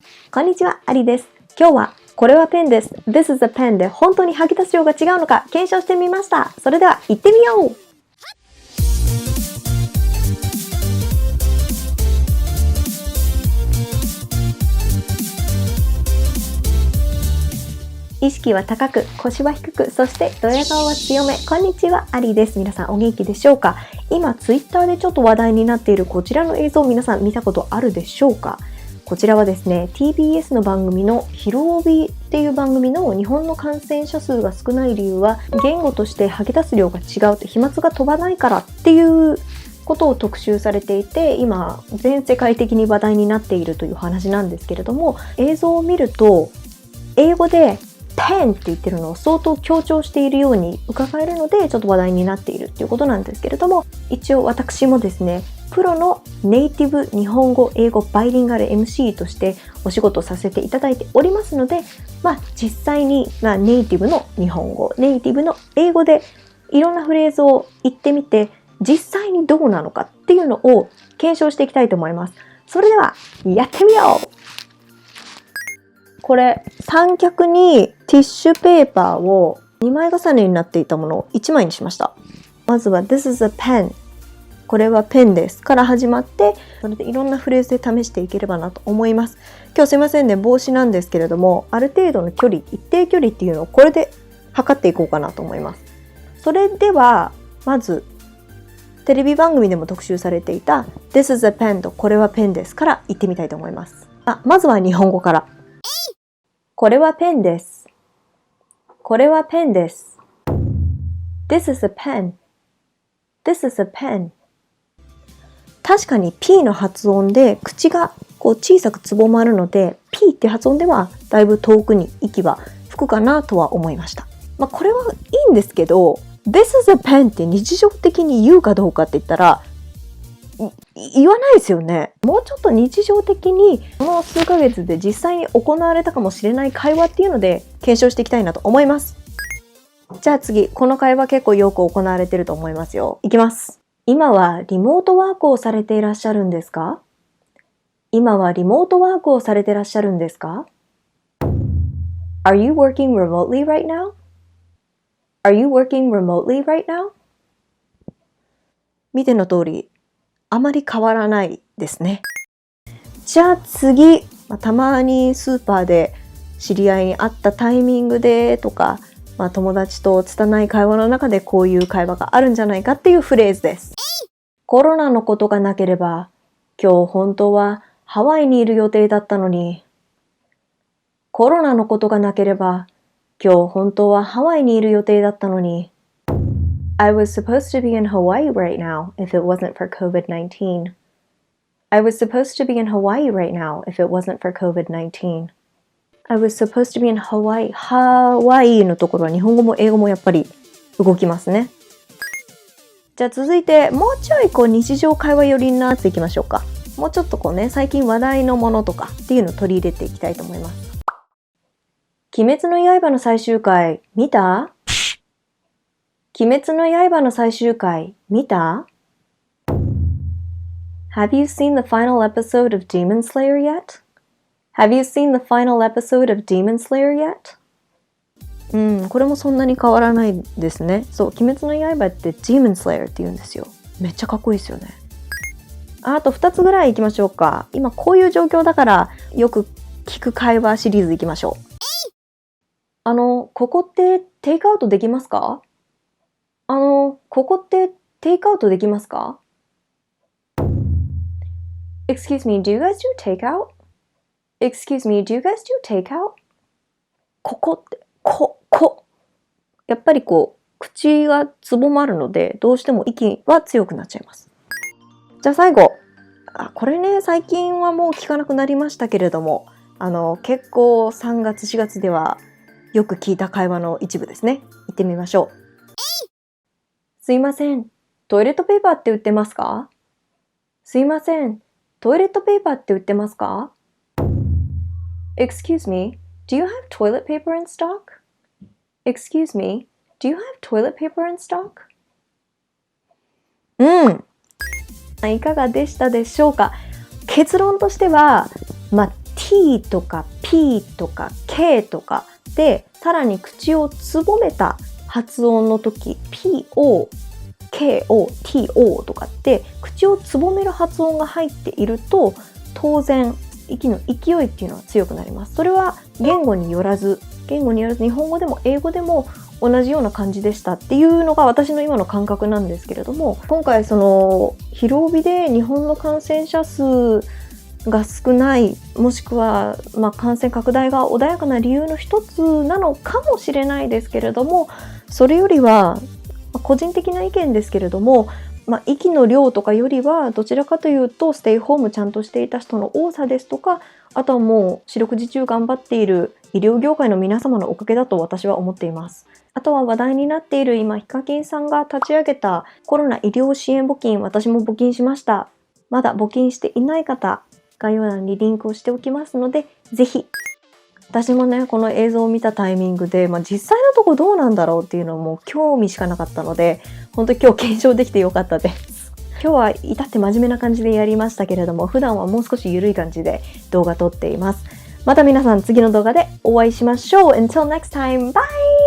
こんにちは、アリです。今日はこれはペンです。This is a pen で本当に吐き出す量が違うのか検証してみました。それでは行ってみよう。意識は高く、腰は低く、そしてドヤ顔は強め。こんにちは、アリです。皆さんお元気でしょうか？今、ツイッターでちょっと話題になっているこちらの映像を皆さん見たことあるでしょうか？こちらはですね、TBS の番組のひるおびっていう番組の日本の感染者数が少ない理由は言語として吐き出す量が違うって飛沫が飛ばないからっていうことを特集されていて、今全世界的に話題になっているという話なんですけれども、映像を見ると英語でペンって言ってるのを相当強調しているように伺えるので、ちょっと話題になっているっていうことなんですけれども、一応私もですね、プロのネイティブ日本語英語バイリンガル MC としてお仕事させていただいておりますので、実際にネイティブの日本語、ネイティブの英語でいろんなフレーズを言ってみて、実際にどうなのかっていうのを検証していきたいと思います。それではやってみよう。これ三脚にティッシュペーパーを2枚重ねになっていたものを1枚にしました。まずは This is a pen、 これはペンですから始まって、それでいろんなフレーズで試していければなと思います。今日すいませんね、帽子なんですけれども、ある程度の距離、一定距離っていうのをこれで測っていこうかなと思います。それではまずテレビ番組でも特集されていた This is a pen とこれはペンですから言ってみたいと思います。まずは日本語から。これはペンです。これはペンです。This is a pen. This is a pen. 確かに P の発音で口がこう小さくつぼまるので P って発音ではだいぶ遠くに息は吹くかなとは思いました。これはいいんですけど、This is a pen って日常的に言うかどうかって言ったら言わないですよね。もうちょっと日常的にこの数ヶ月で実際に行われたかもしれない会話っていうので検証していきたいなと思います。じゃあ次、この会話結構よく行われてると思いますよ。いきます。今はリモートワークをされていらっしゃるんですか？今はリモートワークをされていらっしゃるんですか？ Are you working remotely right now? Are you working remotely right now? 見ての通りあまり変わらないですね。じゃあ次、たまにスーパーで知り合いに会ったタイミングでとか、友達と拙い会話の中でこういう会話があるんじゃないかっていうフレーズです。コロナのことがなければ、今日本当はハワイにいる予定だったのに。コロナのことがなければ、今日本当はハワイにいる予定だったのに。I was supposed to be in Hawaii right now if it wasn't for COVID-19. I was supposed to be in Hawaii right now if it wasn't for COVID-19. I was supposed to be in Hawaii. ハワイのところは日本語も英語もやっぱり動きますね。じゃあ続いてもうちょい日常会話寄りになっていきましょうか。もうちょっと最近話題のものとかっていうのを取り入れていきたいと思います。鬼滅の刃の最終回見た？鬼滅の刃の最終回見た？ Have you seen the final episode of Demon Slayer yet? Have you seen the final episode of Demon Slayer yet? これもそんなに変わらないですね。そう、鬼滅の刃って Demon Slayer って言うんですよ。めっちゃかっこいいですよね。あと2つぐらい行きましょうか。今こういう状況だからよく聞く会話シリーズ行きましょう。ここってテイクアウトできますか？ここってテイクアウトできますか？ Excuse me, do you guys do takeout? Excuse me, do you guys do takeout? ここって、やっぱり口がつぼまるので、どうしても息は強くなっちゃいます。じゃあ最後。これね、最近はもう聞かなくなりましたけれども、結構3月4月ではよく聞いた会話の一部ですね。行ってみましょう。すいません、トイレットペーパーって売ってますか？すいません、トイレットペーパーって売ってますか？ Excuse me, do you have toilet paper in stock? Excuse me, do you have toilet paper in stock? いかがでしたでしょうか？結論としては、t とか p とか k とかで、さらに口をつぼめた発音の時、po、ko、to とかって口をつぼめる発音が入っていると、当然息の勢いっていうのは強くなります。それは言語によらず日本語でも英語でも同じような感じでしたっていうのが私の今の感覚なんですけれども、今回その広帯で日本の感染者数が少ない、もしくは感染拡大が穏やかな理由の一つなのかもしれないですけれども、それよりは個人的な意見ですけれども、息の量とかよりはどちらかというとステイホームちゃんとしていた人の多さですとか、あとはもう四六時中頑張っている医療業界の皆様のおかげだと私は思っています。あとは話題になっている今ヒカキンさんが立ち上げたコロナ医療支援募金、私も募金しました。まだ募金していない方、概要欄にリンクをしておきますので、ぜひ。私もね、この映像を見たタイミングで、実際のとこどうなんだろうっていうのも興味しかなかったので、本当に今日検証できてよかったです。今日は至って真面目な感じでやりましたけれども、普段はもう少し緩い感じで動画撮っています。また皆さん次の動画でお会いしましょう。Until next time, bye!